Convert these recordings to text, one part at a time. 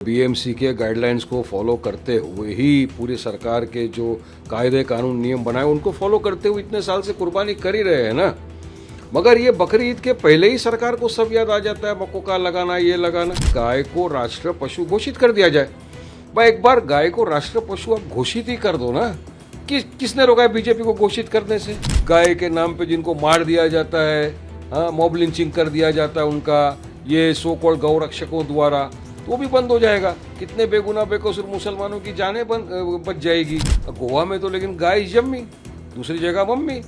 BMC के guidelines को follow करते हुए ही पूरी सरकार के जो कायदे कानून नियम बनाए उनको फॉलो करते हुए इतने साल से कुर्बानी कर ही रहे हैं ना। मगर ये बकरी ईद के पहले ही सरकार को सब याद आ जाता है, मक्का लगाना, ये लगाना। गाय को राष्ट्र पशु घोषित कर दिया जाए। भाई एक बार गाय को राष्ट्र पशु आप घोषित ही कर दो ना। किसने रोका है बीजेपी को घोषित करने से? गाय के नाम पे जिनको मार दिया जाता है, हाँ, मॉब लिंचिंग कर दिया जाता है उनका, ये सो कॉल्ड गौ रक्षकों द्वारा, तो वो भी बंद हो जाएगा। कितने बेगुनाह बेकसूर मुसलमानों की जानें बच जाएगी। गोवा में तो लेकिन गाय जम्मी, दूसरी जगह मम्मी।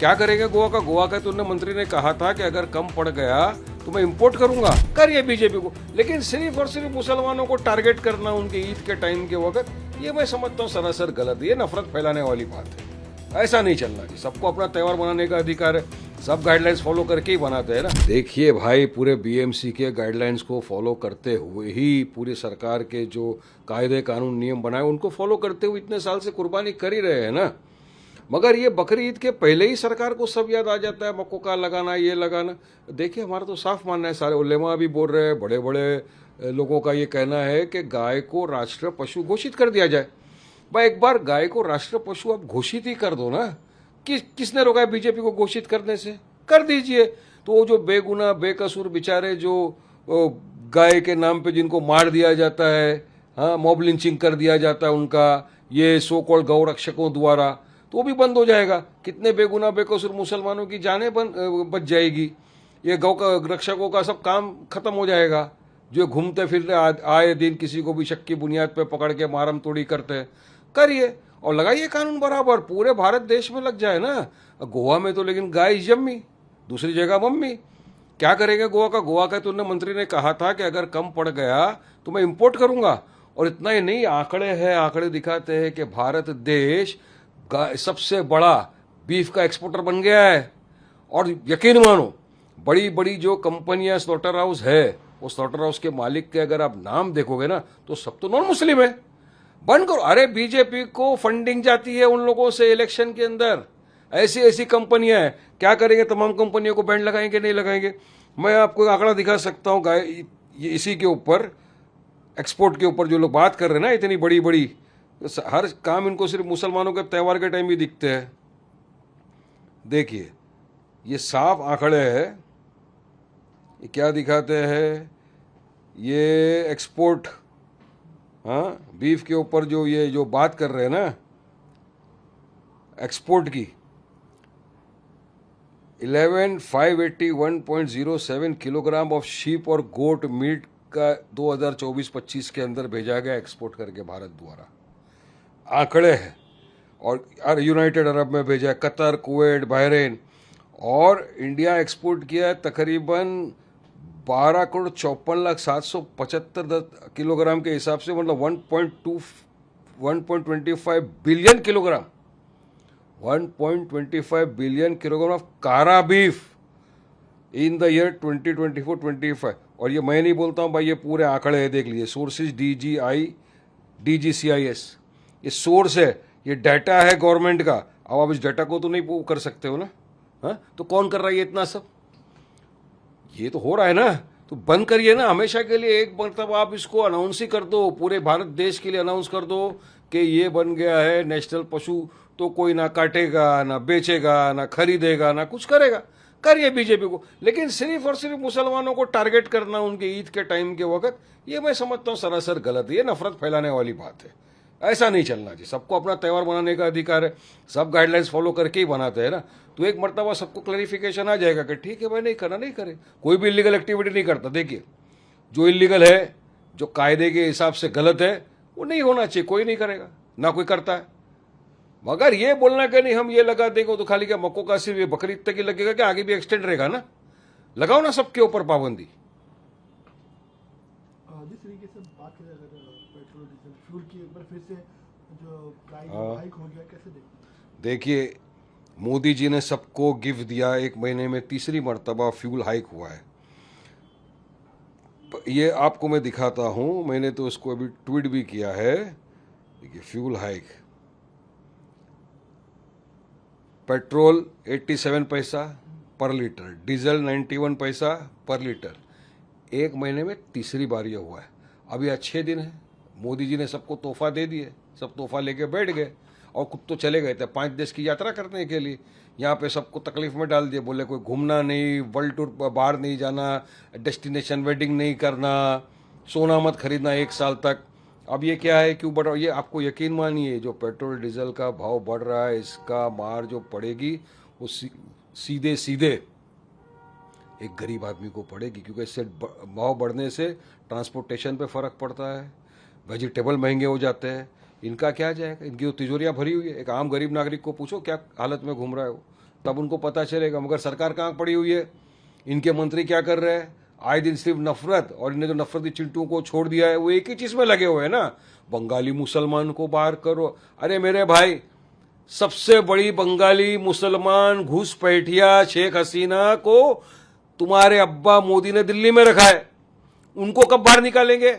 क्या करेगा गोवा का? गोवा का तो उन्हें मंत्री ने कहा था कि अगर कम पड़ गया तो मैं इंपोर्ट करूंगा। करिए बीजेपी को, लेकिन सिर्फ और सिर्फ मुसलमानों को टारगेट करना उनके ईद के टाइम के वक्त, ये मैं समझता हूँ सरासर गलत है। ये नफरत फैलाने वाली बात है। ऐसा नहीं चलना जी। सबको अपना त्यौहार मनाने का अधिकार है, सब गाइडलाइंस फॉलो करके ही बनाते हैं ना। देखिए भाई, पूरे बीएमसी के गाइडलाइंस को फॉलो करते हुए ही पूरी सरकार के जो कायदे कानून नियम बनाए उनको फॉलो करते हुए इतने साल से कुर्बानी कर ही रहे हैं ना। मगर ये बकरी ईद के पहले ही सरकार को सब याद आ जाता है, मक्का लगाना, ये लगाना। देखिए हमारा तो साफ मानना है, सारे उलेमा भी बोल रहे हैं, बड़े बड़े लोगों का ये कहना है कि गाय को राष्ट्र पशु घोषित कर दिया जाए। भाई एक बार गाय को राष्ट्र पशु आप घोषित ही कर दो ना। किसने रोका है बीजेपी को घोषित करने से? कर दीजिए। तो वो जो बेगुनाह बेकसूर बेचारे जो गाय के नाम पे जिनको मार दिया जाता है, हाँ, मॉब लिंचिंग कर दिया जाता है उनका, ये सो कॉल्ड गौ रक्षकों द्वारा, तो वो भी बंद हो जाएगा। कितने बेगुनाह बेकसूर मुसलमानों की जानें बच जाएगी। ये गौ रक्षकों का सब काम खत्म हो जाएगा, जो घूमते फिरते आए दिन किसी को भी शक की बुनियाद पे पकड़ के मारम तोड़ी करते हैं। करिए और लगाइए कानून बराबर, पूरे भारत देश में लग जाए ना। गोवा में तो लेकिन गाय जम्मी, दूसरी जगह मम्मी। क्या करेगा गोवा का? गोवा का तो उन्हें मंत्री ने कहा था कि अगर कम पड़ गया तो मैं इंपोर्ट करूंगा। और इतना ही नहीं, आंकड़े दिखाते हैं कि भारत देश सबसे बड़ा बीफ का एक्सपोर्टर बन गया है। और यकीन मानो, बड़ी बड़ी जो कंपनियां स्लॉटर हाउस है, वो स्लॉटर हाउस के मालिक के अगर आप नाम देखोगे ना तो सब तो नॉन मुस्लिम है। बंद करो। अरे बीजेपी को फंडिंग जाती है उन लोगों से इलेक्शन के अंदर। ऐसी ऐसी कंपनियां हैं, क्या करेंगे? तमाम कंपनियों को बैंड लगाएंगे, नहीं लगाएंगे? मैं आपको आंकड़ा दिखा सकता हूं गाय इसी के ऊपर, एक्सपोर्ट के ऊपर जो लोग बात कर रहे हैं ना, इतनी बड़ी बड़ी, हर काम इनको सिर्फ मुसलमानों के त्यौहार के टाइम ही दिखते हैं। देखिए ये साफ आंकड़े हैं। ये क्या दिखाते हैं? ये एक्सपोर्ट, हाँ, बीफ के ऊपर जो ये जो बात कर रहे हैं ना एक्सपोर्ट की, 11,581.07 किलोग्राम ऑफ शीप और गोट मीट का 2024-25 के अंदर भेजा गया एक्सपोर्ट करके भारत द्वारा। आंकड़े हैं। और यूनाइटेड अरब में भेजा है, कतर, कुवैत, बहरीन। और इंडिया एक्सपोर्ट किया है तकरीबन 12,54,775 किलोग्राम के हिसाब से, मतलब 1.25 billion kilogram, 1.25 billion kilogram of कारा बीफ इन द ईयर 2024-25। और ये मैं नहीं बोलता हूँ भाई, ये पूरे आंकड़े हैं, देख लीजिए। सोर्सेज DGCIS, ये सोर्स है, ये डाटा है गवर्नमेंट का। अब आप इस डाटा को तो नहीं कर सकते हो ना। हाँ, तो कौन कर रहा है ये इतना सब? ये तो हो रहा है ना, तो बंद करिए ना हमेशा के लिए। एक मतलब आप इसको अनाउंस ही कर दो, पूरे भारत देश के लिए अनाउंस कर दो कि ये बन गया है नेशनल पशु। तो कोई ना काटेगा, ना बेचेगा, ना खरीदेगा, ना कुछ करेगा। करिए बीजेपी को, लेकिन सिर्फ और सिर्फ मुसलमानों को टारगेट करना उनके ईद के टाइम के वक्त, ये मैं समझता हूँ सरासर गलत है। ये नफरत फैलाने वाली बात है। ऐसा नहीं चलना जी। सबको अपना त्यौहार मनाने का अधिकार है, सब गाइडलाइंस फॉलो करके ही बनाते हैं ना। तो एक मर्तबा सबको क्लैरिफिकेशन आ जाएगा कि ठीक है भाई, नहीं करना, नहीं करे। कोई भी इलीगल एक्टिविटी नहीं करता। देखिए जो इलीगल है, जो कायदे के हिसाब से गलत है, वो नहीं होना चाहिए। कोई नहीं करेगा, ना कोई करता है। मगर ये बोलना कि नहीं हम ये लगा देंगे तो खाली क्या मक्कों का सिर्फ ये बकरीद तक ही लगेगा, कि आगे भी एक्सटेंड रहेगा ना? लगाओ ना सबके ऊपर पाबंदी। जिस तरीके से बात करें अगर पेट्रोल डीजल फ्यूल की, एक बार फिर से जो प्राइस हाइक हो गया, कैसे देखिए मोदी जी ने सबको गिफ्ट दिया, एक महीने में तीसरी मर्तबा फ्यूल हाइक हुआ है। ये आपको मैं दिखाता हूं, मैंने तो इसको अभी ट्वीट भी किया है। देखिए फ्यूल हाइक, पेट्रोल 87 पैसा पर लीटर, डीजल 91 पैसा पर लीटर। एक महीने में तीसरी बार ये हुआ है। अभी अच्छे दिन है, मोदी जी ने सबको तोहफा दे दिए, सब तोहफा लेके बैठ गए और खुद तो चले गए थे 5 देश की यात्रा करने के लिए। यहाँ पे सबको तकलीफ में डाल दिए, बोले कोई घूमना नहीं, वर्ल्ड टूर बाहर नहीं जाना, डेस्टिनेशन वेडिंग नहीं करना, सोना मत खरीदना 1 साल तक। अब ये क्या है, क्यों बढ़ रहा है? ये आपको यकीन मानिए, जो पेट्रोल डीजल का भाव बढ़ रहा है, इसका मार जो पड़ेगी वो सीधे सीधे एक गरीब आदमी को पड़ेगी, क्योंकि इससे भाव बढ़ने से ट्रांसपोर्टेशन पे फर्क पड़ता है, वेजिटेबल महंगे हो जाते हैं। इनका क्या जाएगा? इनकी तो तिजोरियां भरी हुई है। एक आम गरीब नागरिक को पूछो क्या हालत में घूम रहा है वो, तब उनको पता चलेगा। मगर सरकार कहाँ पड़ी हुई है? इनके मंत्री क्या कर रहे हैं? आए दिन सिर्फ नफरत, और इन्हें जो नफरती चिंटुओं को छोड़ दिया है वो एक ही चीज में लगे हुए हैं ना, बंगाली मुसलमान को बाहर करो। अरे मेरे भाई, सबसे बड़ी बंगाली मुसलमान घुसपैठिया शेख हसीना को तुम्हारे अब्बा मोदी ने दिल्ली में रखा है, उनको कब बाहर निकालेंगे?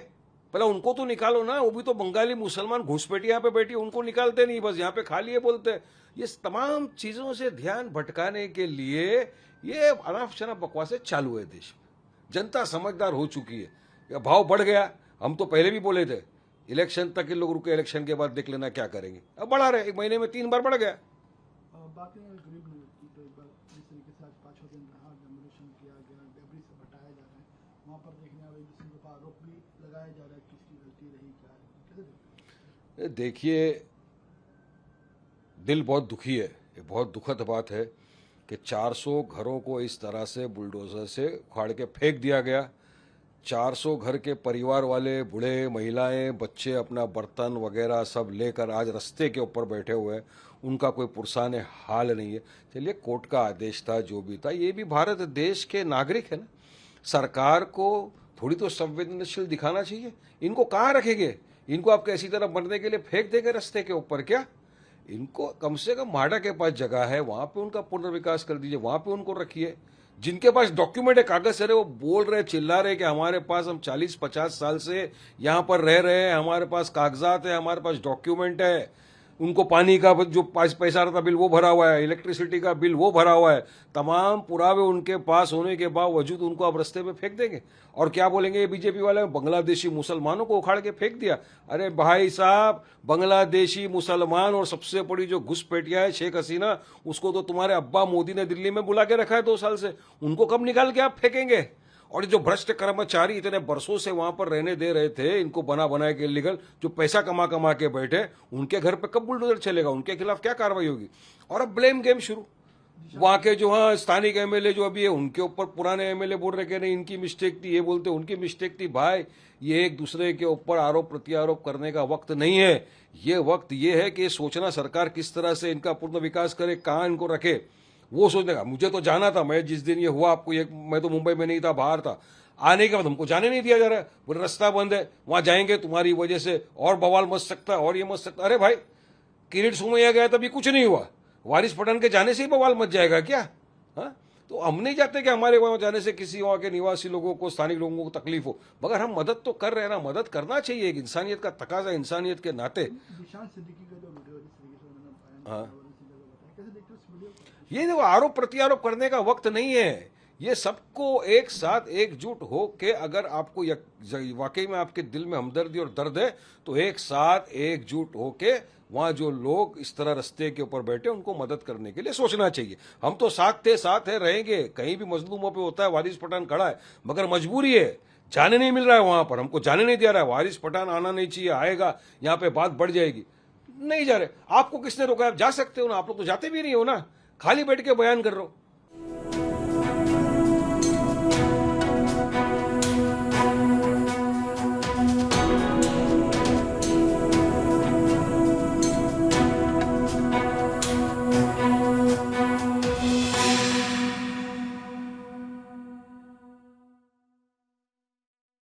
पहले उनको तो निकालो ना। वो भी तो बंगाली मुसलमान घुसपैठी यहाँ पे बैठी, उनको निकालते नहीं, बस यहाँ पे खाली है बोलते। ये तमाम चीजों से ध्यान भटकाने के लिए ये अनाप शनाप बकवासें चालू है देश में। जनता समझदार हो चुकी है। ये भाव बढ़ गया, हम तो पहले भी बोले थे इलेक्शन तक के लोग रुके, इलेक्शन के बाद देख लेना क्या करेंगे। अब बढ़ा रहे, 1 महीने में 3 बार बढ़ गया। बाकी गरीब लोग की तो एक बार जिस तरीके से आज 5-6 दिन रहा, डेमोलिशन किया गया, डेब्रिस से हटाया जा रहा है, वहाँ पर देखने वाले किसी के ऊपर आरोप भी लगाया जा रहा है, किसकी गलती रही क्या है, कैसे देखते हैं? देखिए, दिल बहुत दुखी है, ये बहुत दुखद बात है कि 400 घरों को इस तरह से बुलडोजर से उखाड़ के फेंक दिया गया। 400 घर के परिवार वाले, बूढ़े, महिलाएं, बच्चे अपना बर्तन वगैरह सब लेकर आज रास्ते के ऊपर बैठे हुए हैं। उनका कोई पुरसाने हाल नहीं है। चलिए, कोर्ट का आदेश था, जो भी था, ये भी भारत देश के नागरिक है ना, सरकार को थोड़ी तो संवेदनशील दिखाना चाहिए। इनको कहाँ रखेंगे? इनको आप कैसी तरह बनने के लिए फेंक देंगे रास्ते के ऊपर क्या? इनको कम से कम माडा के पास जगह है, वहां पे उनका पुनर्विकास कर दीजिए, वहां पे उनको रखिए। जिनके पास डॉक्यूमेंट है, कागज है, वो बोल रहे, चिल्ला रहे कि हमारे पास, हम 40-50 साल से यहां पर रह रहे हैं, हमारे पास कागजात है, हमारे पास डॉक्यूमेंट है। उनको पानी का जो पैसा रहा था बिल वो भरा हुआ है, इलेक्ट्रिसिटी का बिल वो भरा हुआ है, तमाम पुरावे उनके पास होने के बावजूद उनको आप रास्ते पे फेंक देंगे। और क्या बोलेंगे ये बीजेपी वाले? बांग्लादेशी मुसलमानों को उखाड़ के फेंक दिया। अरे भाई साहब, बांग्लादेशी मुसलमान और सबसे बड़ी जो घुसपैठिया है शेख हसीना, उसको तो तुम्हारे अब्बा मोदी ने दिल्ली में बुला के रखा है 2 साल से। उनको कब निकाल के आप फेंकेंगे? और जो भ्रष्ट कर्मचारी इतने बरसों से वहां पर रहने दे रहे थे, इनको बना बनाए के लीगल, जो पैसा कमा कमा के बैठे, उनके घर पे कब बुलडोजर चलेगा? उनके खिलाफ क्या कार्रवाई होगी? और अब ब्लेम गेम शुरू। वहां के जो स्थानिक एमएलए जो अभी है, उनके ऊपर पुराने एमएलए बोल रहे कि नहीं इनकी मिस्टेक थी, ये बोलते उनकी मिस्टेक थी। भाई, ये एक दूसरे के ऊपर आरोप प्रत्यारोप करने का वक्त नहीं है। ये वक्त ये है कि सोचना सरकार किस तरह से इनका पूर्ण विकास करे, कहाँ इनको रखे, वो सोचने का। मुझे तो जाना था, मैं जिस दिन ये हुआ आपको, मैं तो मुंबई में नहीं था, बाहर था। आने के बाद हमको जाने नहीं दिया जा रहा है, बोले रास्ता बंद है, वहां जाएंगे तुम्हारी वजह से और बवाल मच सकता है और ये मच सकता है। अरे भाई, किरीट सोमैया गया तभी कुछ नहीं हुआ, वारिस पठान के जाने से ही बवाल मच जाएगा क्या? हाँ, तो हम नहीं चाहते कि हमारे वहां जाने से किसी वहां के निवासी लोगों को, स्थानिक लोगों को तकलीफ हो, मगर हम मदद तो कर रहे हैं ना, मदद करना चाहिए, एक इंसानियत का तकाजा, इंसानियत के नाते। निशान सिद्दीकी का जो वीडियो जिस तरीके से उन्होंने बयान हाँ, कैसे देखते हो इस वीडियो को? ये देखो, आरोप प्रत्यारोप करने का वक्त नहीं है। ये सबको एक साथ एकजुट हो के, अगर आपको वाकई में आपके दिल में हमदर्दी और दर्द है, तो एक साथ एकजुट हो के वहां जो लोग इस तरह रास्ते के ऊपर बैठे, उनको मदद करने के लिए सोचना चाहिए। हम तो साथ थे, रहेंगे। कहीं भी मजलूमों पे होता है, वारिस पठान खड़ा है, मगर मजबूरी है, जाने नहीं मिल रहा है वहां पर, हमको जाने नहीं दिया रहा है। वारिस पठान आना नहीं चाहिए, आएगा, यहाँ पे बात बढ़ जाएगी। नहीं जा रहे, आपको किसने रोका? आप जा सकते हो ना, आप लोग तो जाते भी नहीं हो ना, खाली बैठ के बयान कर रहे हो।